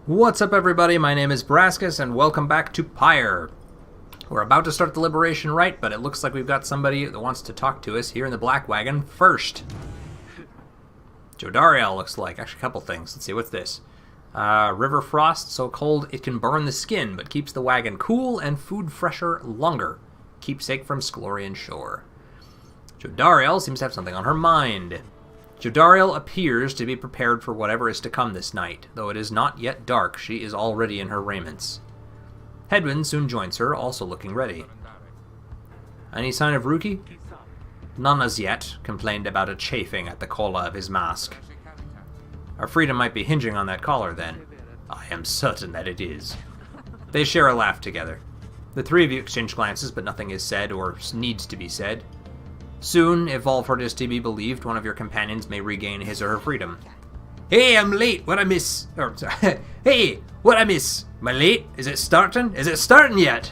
What's up, everybody? My name is Brascus, and welcome back to Pyre. We're about to start the Liberation Rite, but it looks like we've got somebody that wants to talk to us here in the Black Wagon first. Jodariel looks like. Actually, a couple things. Let's see, what's this? River frost, so cold it can burn the skin, but keeps the wagon cool and food fresher longer. Keepsake from Sclorian shore. Jodariel seems to have something on her mind. Jodariel appears to be prepared for whatever is to come this night. Though it is not yet dark, she is already in her raiments. Hedwyn soon joins her, also looking ready. Any sign of Rookie? None as yet, complained about a chafing at the collar of his mask. Our freedom might be hinging on that collar, then. I am certain that it is. They share a laugh together. The three of you exchange glances, but nothing is said or needs to be said. Soon, if Volford is to be believed, one of your companions may regain his or her freedom. Hey, I'm late. What I miss? Hey, what I miss? Am I late? Is it starting? Is it starting yet?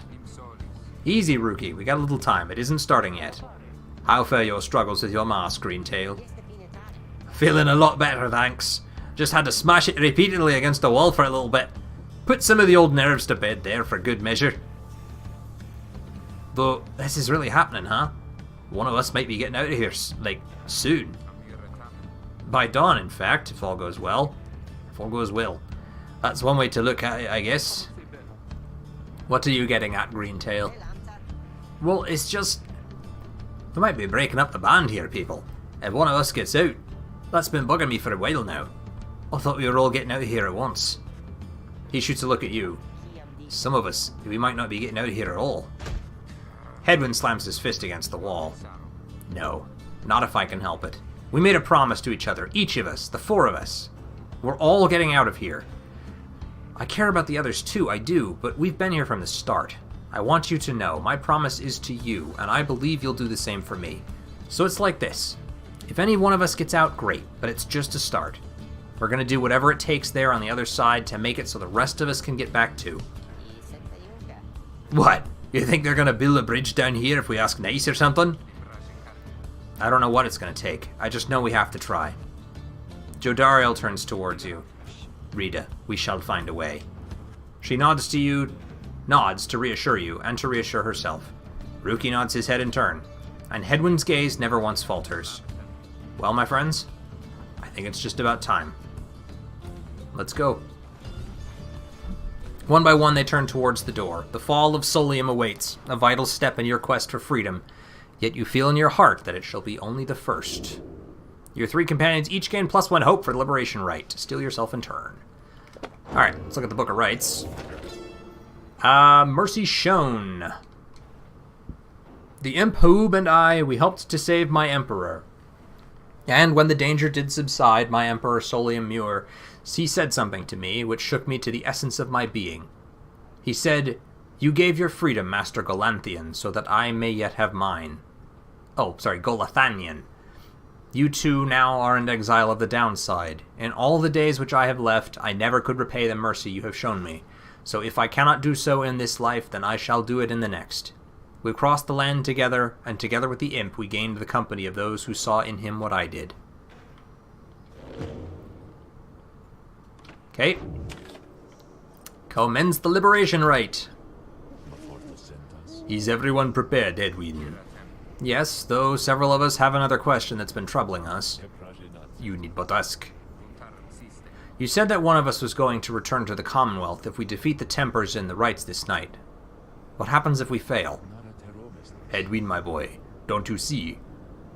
Easy, Rookie. We got a little time. It isn't starting yet. How fare your struggles with your mask, Greentail? Feeling a lot better, thanks. Just had to smash it repeatedly against the wall for a little bit. Put some of the old nerves to bed there for good measure. Though, this is really happening, huh? One of us might be getting out of here, like, soon. By dawn, in fact, if all goes well. If all goes well. That's one way to look at it, I guess. What are you getting at, Greentail? Well, it's just... we might be breaking up the band here, people. If one of us gets out. That's been bugging me for a while now. I thought we were all getting out of here at once. He shoots a look at you. Some of us, we might not be getting out of here at all. Hedwyn slams his fist against the wall. No, not if I can help it. We made a promise to each other, each of us, the four of us. We're all getting out of here. I care about the others too, I do, but we've been here from the start. I want you to know, my promise is to you, and I believe you'll do the same for me. So it's like this. If any one of us gets out, great, but it's just a start. We're gonna do whatever it takes there on the other side to make it so the rest of us can get back too. What? You think they're gonna build a bridge down here if we ask nice or something? I don't know what it's gonna take. I just know we have to try. Jodariel turns towards you. Rita, we shall find a way. She nods to you, nods to reassure you, and to reassure herself. Rookie nods his head in turn, and Hedwyn's gaze never once falters. Well, my friends, I think it's just about time. Let's go. One by one, they turn towards the door. The fall of Solium awaits, a vital step in your quest for freedom, yet you feel in your heart that it shall be only the first. Your three companions each gain +1 hope for the Liberation Rite. Steel yourself in turn. Alright, let's look at the Book of Rites. Mercy shown. The imp Hoob and I, we helped to save my emperor. And when the danger did subside, my emperor Solium Muir, he said something to me which shook me to the essence of my being. He said, "You gave your freedom, Master Golanthian, so that I may yet have mine." Oh, sorry, Golathanian. You two now are in exile of the downside. In all the days which I have left, I never could repay the mercy you have shown me. So if I cannot do so in this life, then I shall do it in the next. We crossed the land together, and together with the imp we gained the company of those who saw in him what I did. Okay. Commence the Liberation Rite. Is everyone prepared, Hedwyn? Yes, though several of us have another question that's been troubling us. You need but ask. You said that one of us was going to return to the Commonwealth if we defeat the Tempers in the rites this night. What happens if we fail? Hedwyn, my boy, don't you see?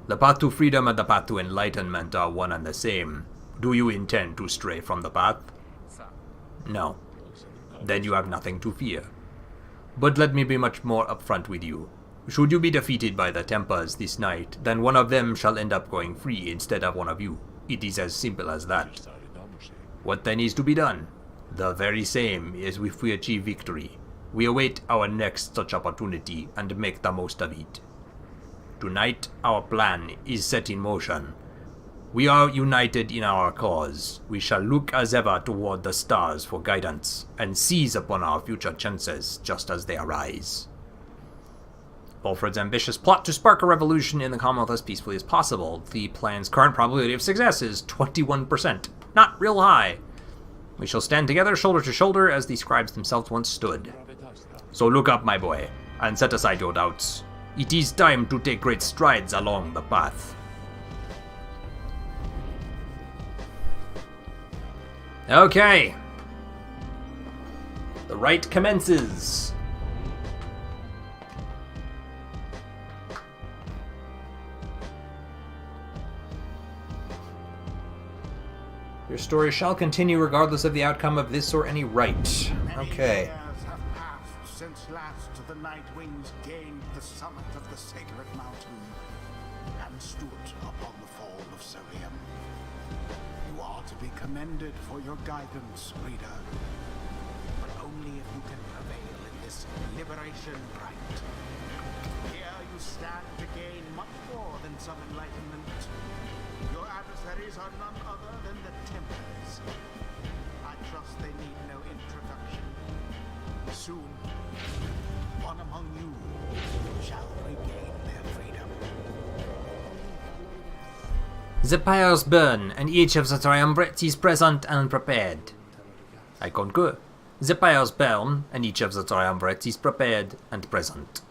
The path to freedom and the path to enlightenment are one and the same. Do you intend to stray from the path? No. Then you have nothing to fear. But let me be much more upfront with you. Should you be defeated by the Tempers this night, then one of them shall end up going free instead of one of you. It is as simple as that. What then is to be done? The very same as if we achieve victory. We await our next such opportunity and make the most of it. Tonight, our plan is set in motion. We are united in our cause. We shall look as ever toward the stars for guidance, and seize upon our future chances just as they arise. Volfred's ambitious plot to spark a revolution in the Commonwealth as peacefully as possible. The plan's current probability of success is 21%. Not real high. We shall stand together, shoulder to shoulder, as the scribes themselves once stood. So look up, my boy, and set aside your doubts. It is time to take great strides along the path. Okay. The rite commences. Your story shall continue regardless of the outcome of this or any rite. Okay. Many years have passed since last the Nightwings gained the summit of the sacred mountain and stood upon the fall of Solium. You are to be commended for your guidance, reader, but only if you can prevail in this liberation rite. Here you stand to gain much more than some enlightenment. Your adversaries are none other than the Templars. I trust they need no introduction. Soon, one among you shall regain their freedom. The pyres burn, and each of the triumvirate is present and prepared. I concur. The pyres burn, and each of the triumvirate is prepared and present.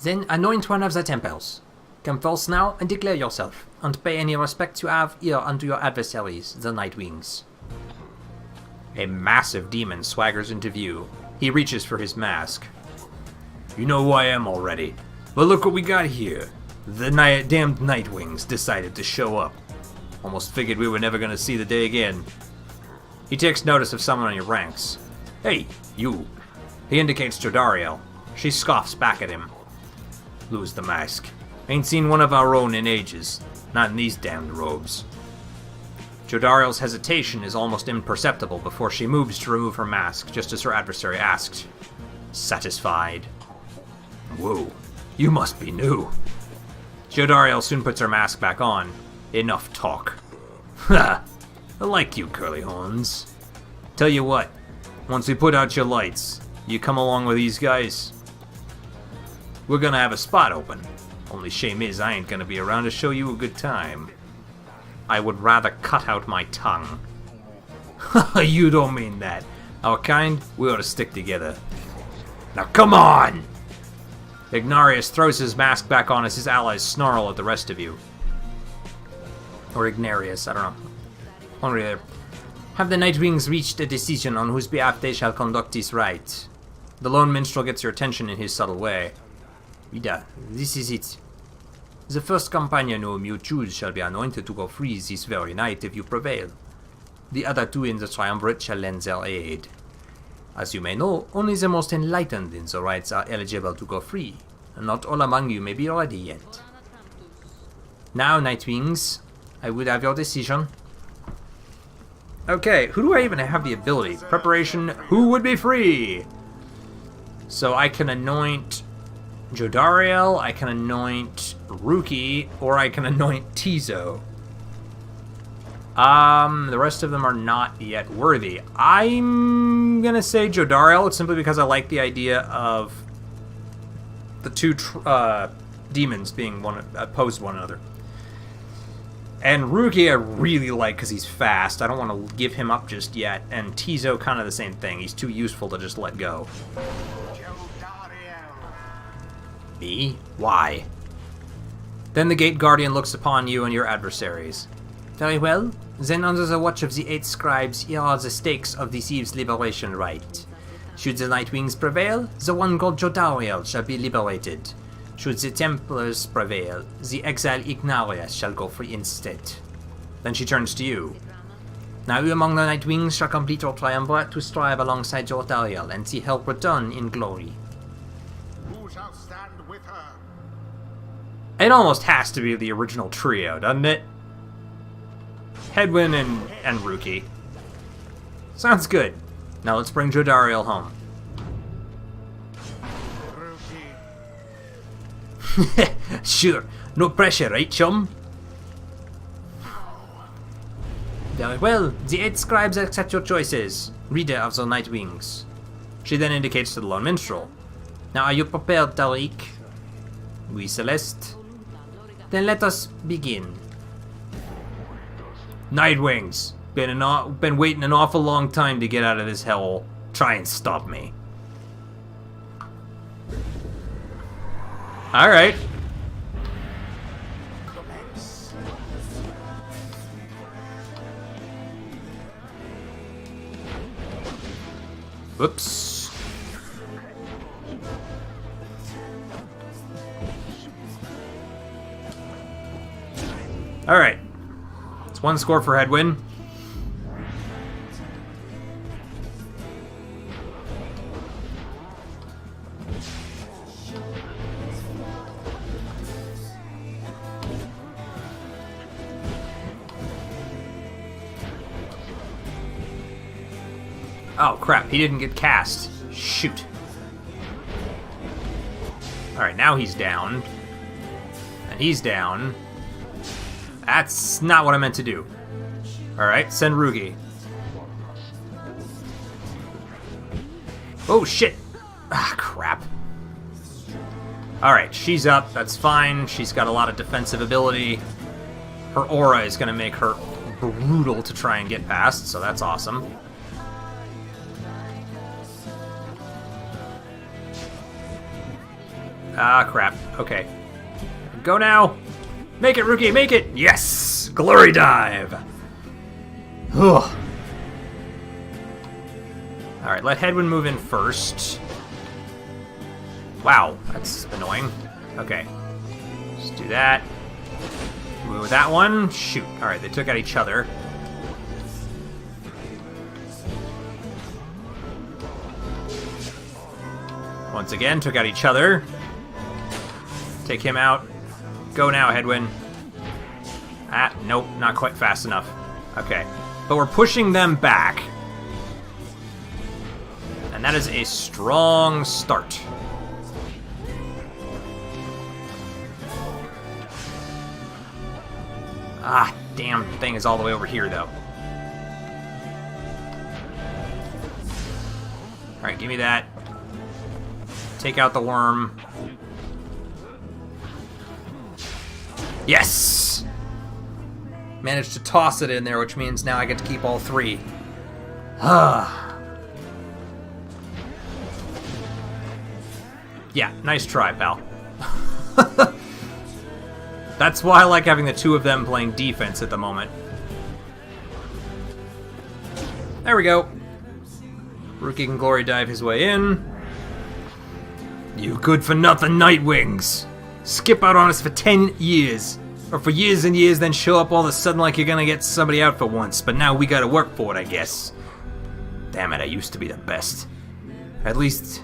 Then anoint one of the temples. Come forth now and declare yourself, and pay any respect you have here unto your adversaries, the Nightwings. A massive demon swaggers into view. He reaches for his mask. You know who I am already, but look what we got here. The damned Nightwings decided to show up. Almost figured we were never gonna see the day again. He takes notice of someone in your ranks. Hey, you. He indicates Jodariel. She scoffs back at him. Lose the mask. Ain't seen one of our own in ages. Not in these damned robes. Jodariel's hesitation is almost imperceptible before she moves to remove her mask, just as her adversary asks. Satisfied. Whoa, you must be new. Jodariel soon puts her mask back on. Enough talk. Ha! I like you, curly horns. Tell you what, once we put out your lights, you come along with these guys. We're gonna have a spot open. Only shame is I ain't gonna be around to show you a good time. I would rather cut out my tongue. You don't mean that. Our kind, we ought to stick together. Now come on! Ignarius throws his mask back on as his allies snarl at the rest of you. Or Ignarius, I don't know. One or the other. Have the Nightwings reached a decision on whose behalf they shall conduct this rite? The lone minstrel gets your attention in his subtle way. Reader, this is it. The first companion whom you choose shall be anointed to go free this very night if you prevail. The other two in the triumvirate shall lend their aid. As you may know, only the most enlightened in the rites are eligible to go free, and not all among you may be ready yet. Now, Nightwings, I would have your decision. Okay, who do I even have the ability? Preparation, who would be free? So I can anoint Jodariel, I can anoint Ruki, or I can anoint Tizo. The rest of them are not yet worthy. I'm gonna say Jodariel, simply because I like the idea of the two demons being opposed to one another. And Ruki I really like because he's fast. I don't want to give him up just yet. And Tizo, kind of the same thing. He's too useful to just let go. Me? Why? Then the Gate Guardian looks upon you and your adversaries. Very well. Then under the watch of the 8 scribes, here are the stakes of this eve's liberation rite. Should the Nightwings prevail, the one called Jodariel shall be liberated. Should the Templars prevail, the exiled Ignarius shall go free instead. Then she turns to you. Now you among the Nightwings shall complete your triumvirate to strive alongside Jodariel and see help return in glory. Who shall stand with her? It almost has to be the original trio, doesn't it? Hedwyn and Ruki. Sounds good. Now let's bring Jodariel home. Sure, no pressure, right, chum? Very well, the 8 scribes accept your choices, reader of the Nightwings. She then indicates to the lone minstrel. Now are you prepared, Tariq? Oui, Celeste. Then let us begin. Nightwings, Been waiting an awful long time to get out of this hell. Try and stop me. Alright. Whoops. Alright. It's 1 score for Hedwyn. Oh, crap. He didn't get cast. Shoot. Alright, now he's down. And he's down. That's not what I meant to do. Alright, send Rugi. Oh, shit. Ah, crap. Alright, she's up. That's fine. She's got a lot of defensive ability. Her aura is going to make her brutal to try and get past, so that's awesome. Ah, crap. Okay. Go now! Make it, Ruki! Make it! Yes! Glory dive! Ugh. Alright, let Hedwyn move in first. Wow, that's annoying. Okay. Just do that. Move that one. Shoot. Alright, they took out each other. Once again, took out each other. Take him out. Go now, Hedwyn. Ah, nope, not quite fast enough. Okay. But we're pushing them back. And that is a strong start. Ah, damn thing is all the way over here, though. Alright, give me that. Take out the worm. Yes! Managed to toss it in there, which means now I get to keep all 3. Ah. Yeah, nice try, pal. That's why I like having the 2 of them playing defense at the moment. There we go. Rookie can glory dive his way in. You good-for-nothing Nightwings! Skip out on us for 10 years. Or for years and years, then show up all of a sudden like you're gonna get somebody out for once. But now we gotta work for it, I guess. Damn it, I used to be the best. At least,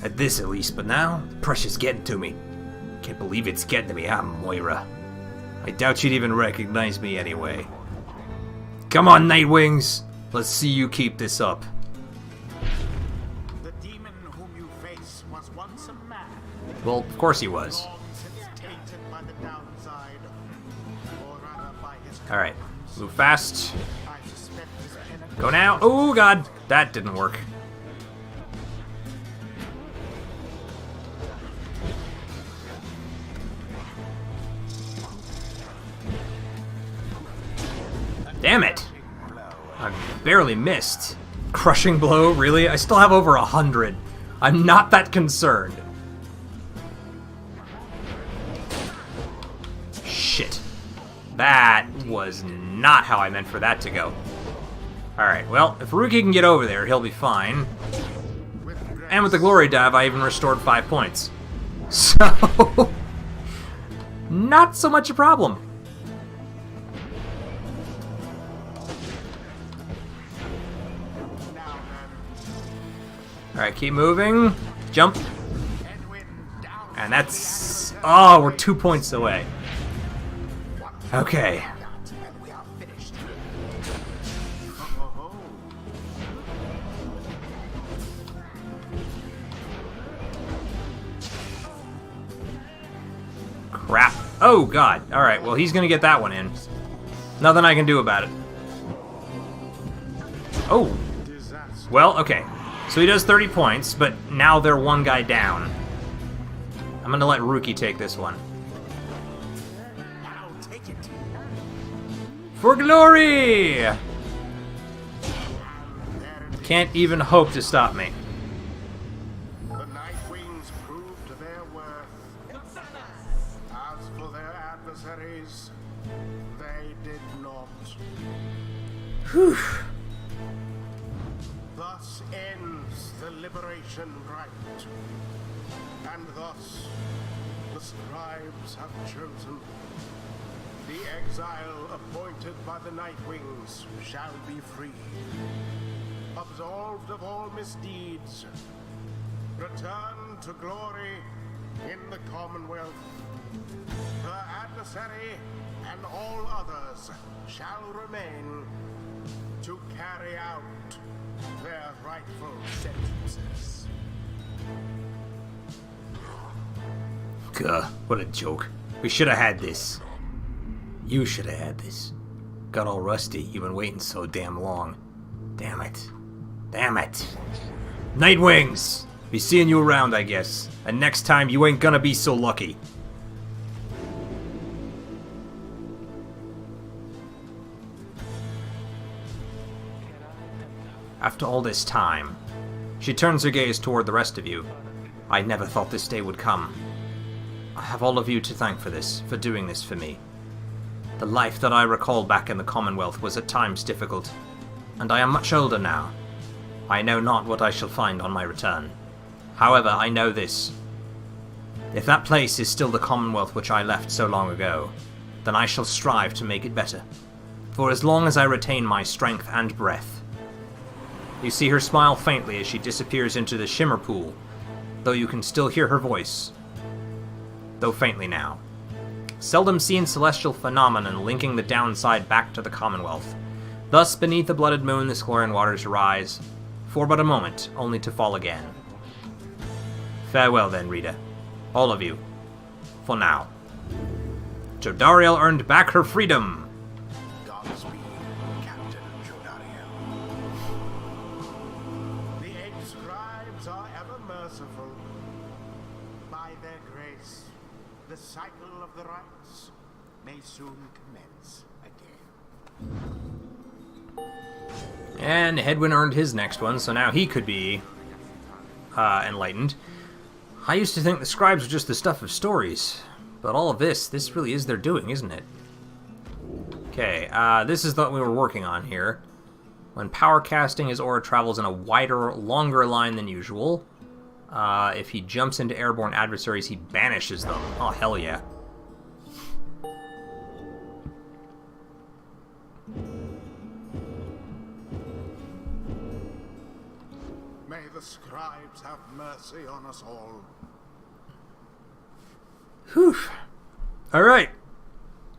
at least. But now, the pressure's getting to me. Can't believe it's getting to me, Moira. I doubt she'd even recognize me anyway. Come on, Nightwings! Let's see you keep this up. The demon whom you face was once a man. Well, of course he was. Alright, move fast. Go now. Oh, God. That didn't work. Damn it. I barely missed. Crushing blow, really? I still have over 100. I'm not that concerned. Shit. That was not how I meant for that to go. Alright, well, if Ruki can get over there, he'll be fine. And with the glory dive, I even restored 5 points. So, not so much a problem. Alright, keep moving. Jump. And that's... Oh, we're 2 points away. Okay. Crap. Oh, God. Alright, well, he's gonna get that one in. Nothing I can do about it. Oh. Well, okay. So he does 30 points, but now they're 1 guy down. I'm gonna let Ruki take this one. For glory! Can't even hope to stop me. The Night Wings proved their worth. As for their adversaries, they did not. Whew. Thus ends the liberation rite. And thus, the scribes have chosen. The exile appointed by the Night Wings shall be free. Absolved of all misdeeds. Return to glory in the Commonwealth. Her adversary and all others shall remain to carry out their rightful sentences. Gah, what a joke. We should have had this. You should have had this. Got all rusty. You've been waiting so damn long. Damn it. Damn it. Nightwings! Be seeing you around, I guess. And next time, you ain't gonna be so lucky. After all this time, she turns her gaze toward the rest of you. I never thought this day would come. I have all of you to thank for this, for doing this for me. The life that I recall back in the Commonwealth was at times difficult, and I am much older now. I know not what I shall find on my return. However, I know this. If that place is still the Commonwealth which I left so long ago, then I shall strive to make it better. For as long as I retain my strength and breath. You see her smile faintly as she disappears into the shimmer pool, though you can still hear her voice. Though faintly now. Seldom seen celestial phenomenon linking the downside back to the Commonwealth. Thus, beneath the blooded moon, the Sclorian waters rise, for but a moment, only to fall again. Farewell then, Rita. All of you. For now. Jodariel earned back her freedom! Godspeed, Captain Jodariel. The 8 scribes are ever merciful. By their grace, the cycle of the rites may soon commence again. And Hedwyn earned his next one, so now he could be enlightened. I used to think the scribes were just the stuff of stories, but all of this really is their doing, isn't it? Okay, this is what we were working on here. When power casting, his aura travels in a wider, longer line than usual. If he jumps into airborne adversaries, he banishes them. Oh, hell yeah. May the scribes have mercy on us all. Whew. Alright.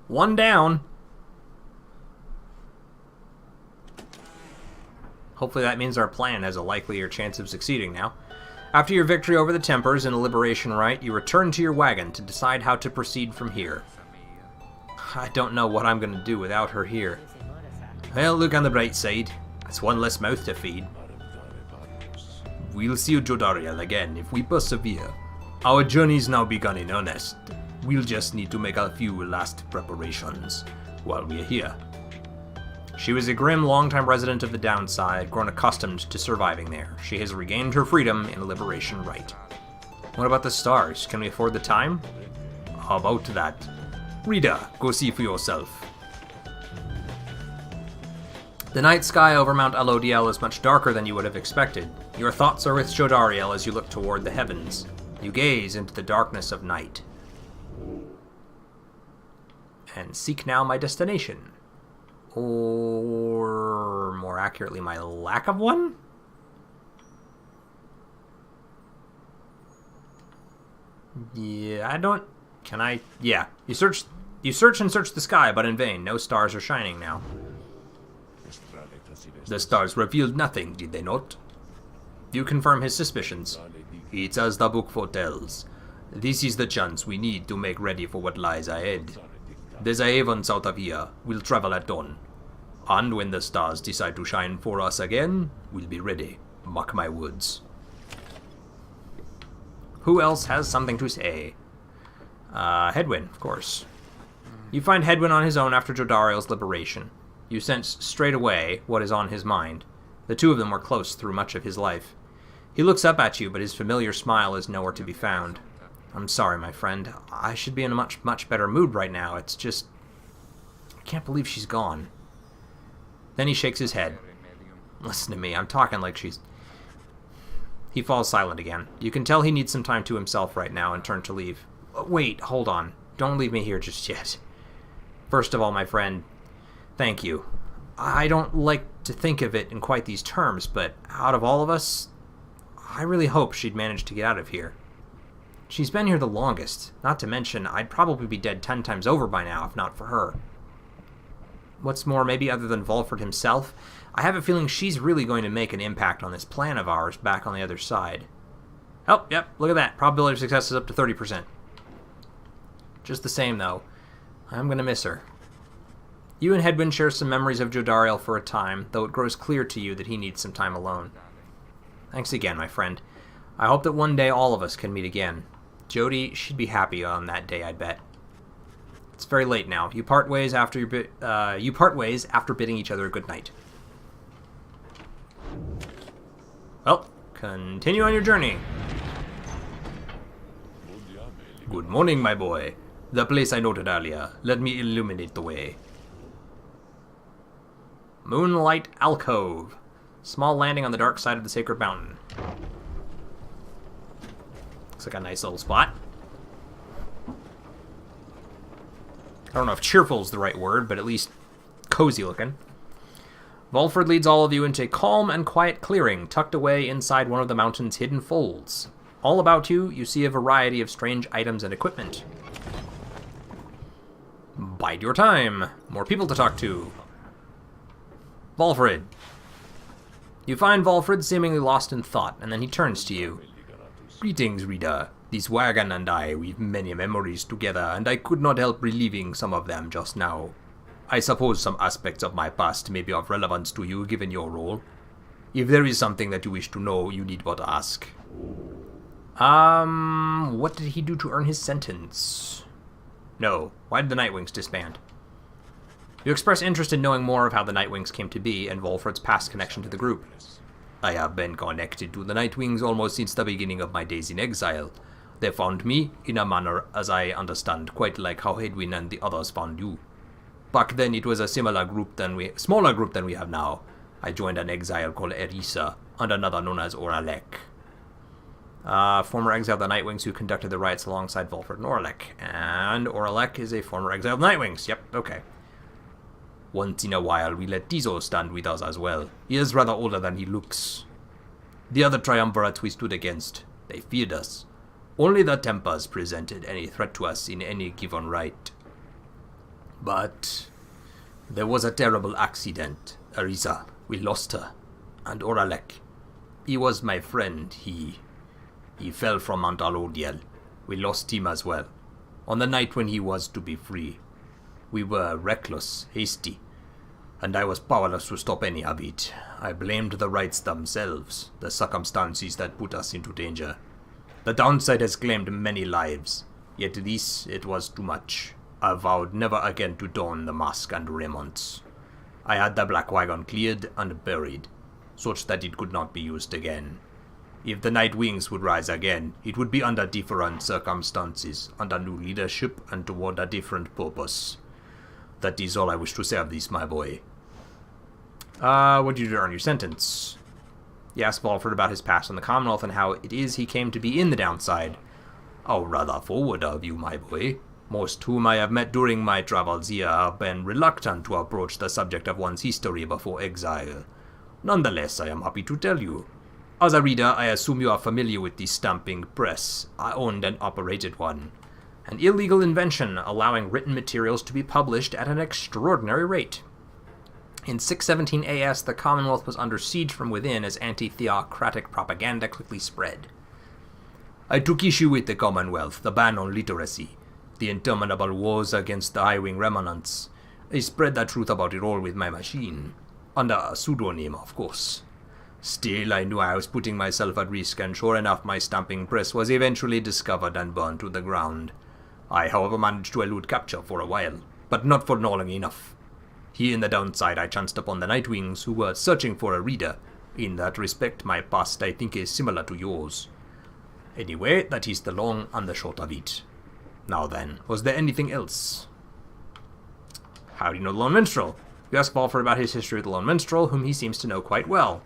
One down. Hopefully that means our plan has a likelier chance of succeeding now. After your victory over the Tempers in the Liberation Rite, you return to your wagon to decide how to proceed from here. I don't know what I'm going to do without her here. Well, look on the bright side. That's one less mouth to feed. We'll see you, Jodariel, again if we persevere. Our journey's now begun in earnest. We'll just need to make a few last preparations while we're here. She was a grim, long-time resident of the Downside, grown accustomed to surviving there. She has regained her freedom in a Liberation Rite. What about the stars? Can we afford the time? How about that? Rita, go see for yourself. The night sky over Mount Alodiel is much darker than you would have expected. Your thoughts are with Jodariel as you look toward the heavens. You gaze into the darkness of night. And seek now my destination. Or, more accurately, my lack of one? Yeah, I don't... Can I... Yeah. You search and search the sky, but in vain. No stars are shining now. The stars revealed nothing, did they not? You confirm his suspicions. It's as the book foretells. This is the chance we need to make ready for what lies ahead. There's a haven south of here. We'll travel at dawn. And when the stars decide to shine for us again, we'll be ready. Mark my words. Who else has something to say? Hedwyn, of course. You find Hedwyn on his own after Jodariel's liberation. You sense straight away what is on his mind. The two of them were close through much of his life. He looks up at you, but his familiar smile is nowhere to be found. I'm sorry, my friend. I should be in a much, much better mood right now. It's just... I can't believe she's gone. Then he shakes his head. Listen to me, I'm talking like she's... He falls silent again. You can tell he needs some time to himself right now and turn to leave. Wait, hold on. Don't leave me here just yet. First of all, my friend, thank you. I don't like to think of it in quite these terms, but out of all of us, I really hope she'd manage to get out of here. She's been here the longest. Not to mention, I'd probably be dead 10 times over by now if not for her. What's more, maybe other than Volfred himself, I have a feeling she's really going to make an impact on this plan of ours back on the other side. Oh, yep, look at that. Probability of success is up to 30%. Just the same, though, I'm going to miss her. You and Hedwyn share some memories of Jodariel for a time, though it grows clear to you that he needs some time alone. Thanks again, my friend. I hope that one day all of us can meet again. Jody, she'd be happy on that day, I'd bet. It's very late now. You part ways after bidding each other a good night. Well, continue on your journey. Good morning, my boy. The place I noted earlier. Let me illuminate the way. Moonlight Alcove. Small landing on the dark side of the sacred mountain. Looks like a nice little spot. I don't know if cheerful is the right word, but at least cozy looking. Volfred leads all of you into a calm and quiet clearing tucked away inside one of the mountain's hidden folds. All about you, you see a variety of strange items and equipment. Bide your time. More people to talk to. Volfred. You find Volfred seemingly lost in thought, and then he turns to you. Greetings, reader. This wagon and I weave many memories together, and I could not help reliving some of them just now. I suppose some aspects of my past may be of relevance to you, given your role. If there is something that you wish to know, you need but ask. What did he do to earn his sentence? No. Why did the Nightwings disband? You express interest in knowing more of how the Nightwings came to be and Volfred's past connection to the group. I have been connected to the Nightwings almost since the beginning of my days in exile. They found me, in a manner, as I understand, quite like how Hedwyn and the others found you. Back then it was a smaller group than we have now. I joined an exile called Erisa, and another known as Oralek. Former exile of the Nightwings who conducted the riots alongside Volfred and Oralek. And Oralek is a former exile of the Nightwings. Yep, okay. Once in a while we let Tizo stand with us as well. He is rather older than he looks. The other triumvirates we stood against, they feared us. Only the Tempers presented any threat to us in any given rite. But there was a terrible accident. Erisa, we lost her. And Oralek. He was my friend. He fell from Mount Alodiel. We lost him as well. On the night when he was to be free. We were reckless, hasty, and I was powerless to stop any of it. I blamed the rites themselves, the circumstances that put us into danger. The downside has claimed many lives, yet this, it was too much. I vowed never again to don the mask and raiments. I had the black wagon cleared and buried, such that it could not be used again. If the Nightwings would rise again, it would be under different circumstances, under new leadership, and toward a different purpose. That is all I wish to say of this, my boy. What did you do to earn your sentence? You asked Volfred about his past in the Commonwealth and how it is he came to be in the downside. Oh, rather forward of you, my boy. Most whom I have met during my travels here have been reluctant to approach the subject of one's history before exile. Nonetheless, I am happy to tell you. As a reader, I assume you are familiar with the stamping press. I owned and operated one. An illegal invention allowing written materials to be published at an extraordinary rate. In 617 AS, the Commonwealth was under siege from within as anti-theocratic propaganda quickly spread. I took issue with the Commonwealth, the ban on literacy, the interminable wars against the High-Wing remnants. I spread the truth about it all with my machine, under a pseudonym, of course. Still, I knew I was putting myself at risk, and sure enough, my stamping press was eventually discovered and burned to the ground. I, however, managed to elude capture for a while, but not for long enough. Here in the downside, I chanced upon the Nightwings, who were searching for a reader, In that respect, my past, I think, is similar to yours. Anyway, that is the long and the short of it. Now then, was there anything else? How do you know the Lone Minstrel? You ask Valford about his history with the Lone Minstrel, whom he seems to know quite well.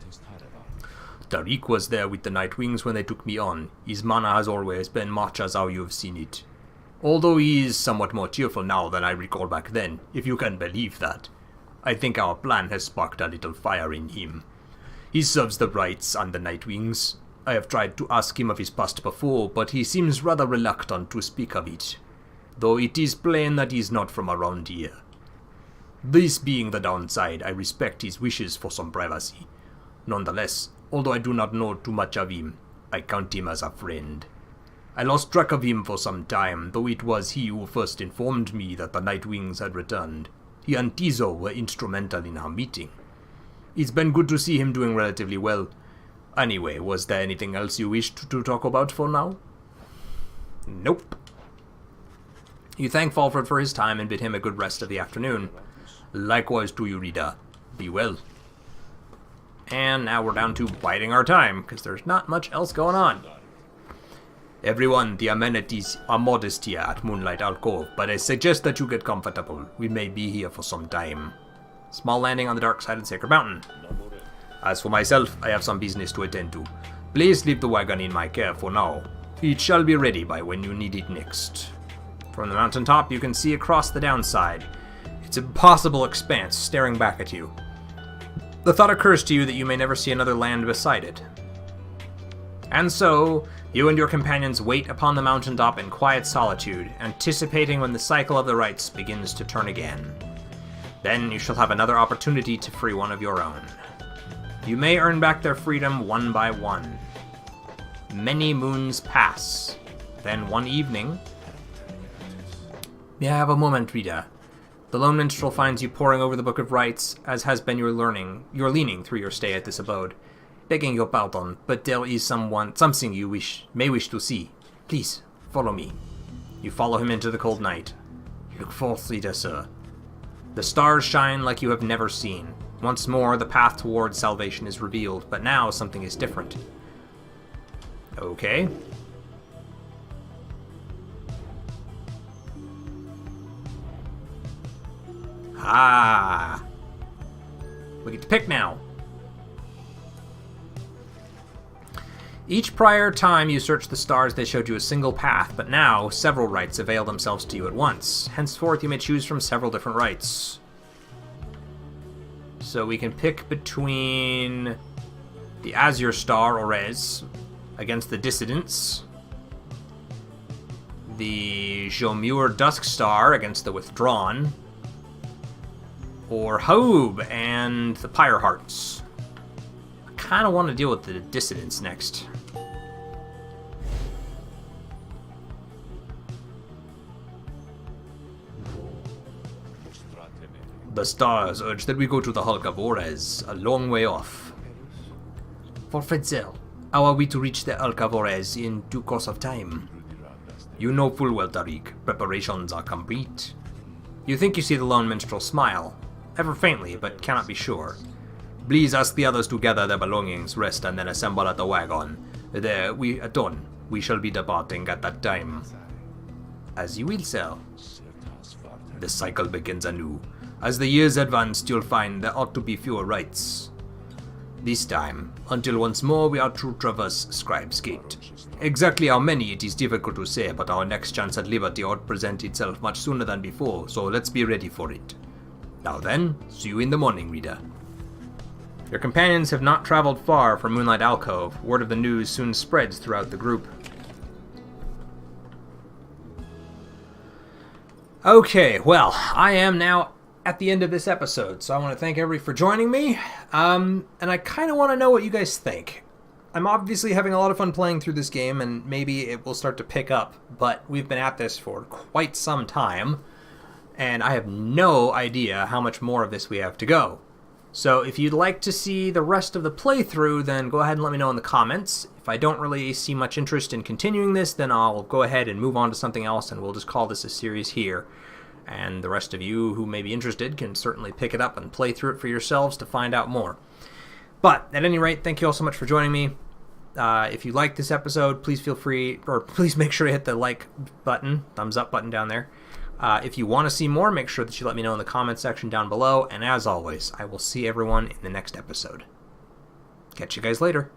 Tariq was there with the Night Wings when they took me on. His manner has always been much as how you have seen it. Although he is somewhat more cheerful now than I recall back then, if you can believe that. I think our plan has sparked a little fire in him. He serves the rites and the Night Wings. I have tried to ask him of his past before, but he seems rather reluctant to speak of it. Though it is plain that he is not from around here. This being the downside, I respect his wishes for some privacy. Nonetheless, although I do not know too much of him, I count him as a friend. I lost track of him for some time, though it was he who first informed me that the Night Wings had returned. He and Tizo were instrumental in our meeting. It's been good to see him doing relatively well. Anyway, was there anything else you wished to talk about for now? Nope. You thank Falford for his time and bid him a good rest of the afternoon. Likewise to you, reader. Be well. And now we're down to biding our time, because there's not much else going on. Everyone, the amenities are modest here at Moonlight Alcove, but I suggest that you get comfortable. We may be here for some time. Small landing on the dark side of the Sacred Mountain. As for myself, I have some business to attend to. Please leave the wagon in my care for now. It shall be ready by when you need it next. From the mountaintop, you can see across the downside. It's a impossible expanse staring back at you. The thought occurs to you that you may never see another land beside it. And so, you and your companions wait upon the mountaintop in quiet solitude, anticipating when the cycle of the rites begins to turn again. Then you shall have another opportunity to free one of your own. You may earn back their freedom one by one. Many moons pass. Then one evening... May I have a moment, reader? The Lone Minstrel finds you poring over the Book of Rites, as has been your leaning through your stay at this abode. Begging your pardon, but there is something you may wish to see. Please, follow me. You follow him into the cold night. Look forth, reader, sir. The stars shine like you have never seen. Once more, the path towards salvation is revealed, but now something is different. Okay. Ah! We get to pick now. Each prior time you searched the stars, they showed you a single path, but now several rites avail themselves to you at once. Henceforth, you may choose from several different rites. So we can pick between the Azure Star, Orez, against the Dissidents, the Jomur Dusk Star against the Withdrawn, or Haub and the Pyre Hearts. I kind of want to deal with the Dissidents next. The stars urge that we go to the Hulk of Orez, a long way off. For Fredzel, how are we to reach the Hulk of Orez in due course of time? You know full well, Tariq, preparations are complete. You think you see the Lone Minstrel smile, ever faintly, but cannot be sure. Please ask the others to gather their belongings, rest, and then assemble at the wagon. There, we are done. We shall be departing at that time. As you will, sir. The cycle begins anew. As the years advance, you'll find there ought to be fewer rites. This time, until once more we are to traverse Scribe's Gate. Exactly how many it is difficult to say, but our next chance at liberty ought to present itself much sooner than before, so let's be ready for it. Now then, see you in the morning, reader. Your companions have not traveled far from Moonlight Alcove. Word of the news soon spreads throughout the group. Okay, well, I am now at the end of this episode, so I want to thank everybody for joining me, and I kind of want to know what you guys think. I'm obviously having a lot of fun playing through this game, and maybe it will start to pick up, but we've been at this for quite some time, and I have no idea how much more of this we have to go. So if you'd like to see the rest of the playthrough, then go ahead and let me know in the comments. If I don't really see much interest in continuing this, then I'll go ahead and move on to something else, and we'll just call this a series here. And the rest of you who may be interested can certainly pick it up and play through it for yourselves to find out more. But at any rate, thank you all so much for joining me. If you like this episode, please feel free, or please make sure to hit the like button, thumbs up button down there. If you want to see more, make sure that you let me know in the comments section down below. And as always, I will see everyone in the next episode. Catch you guys later.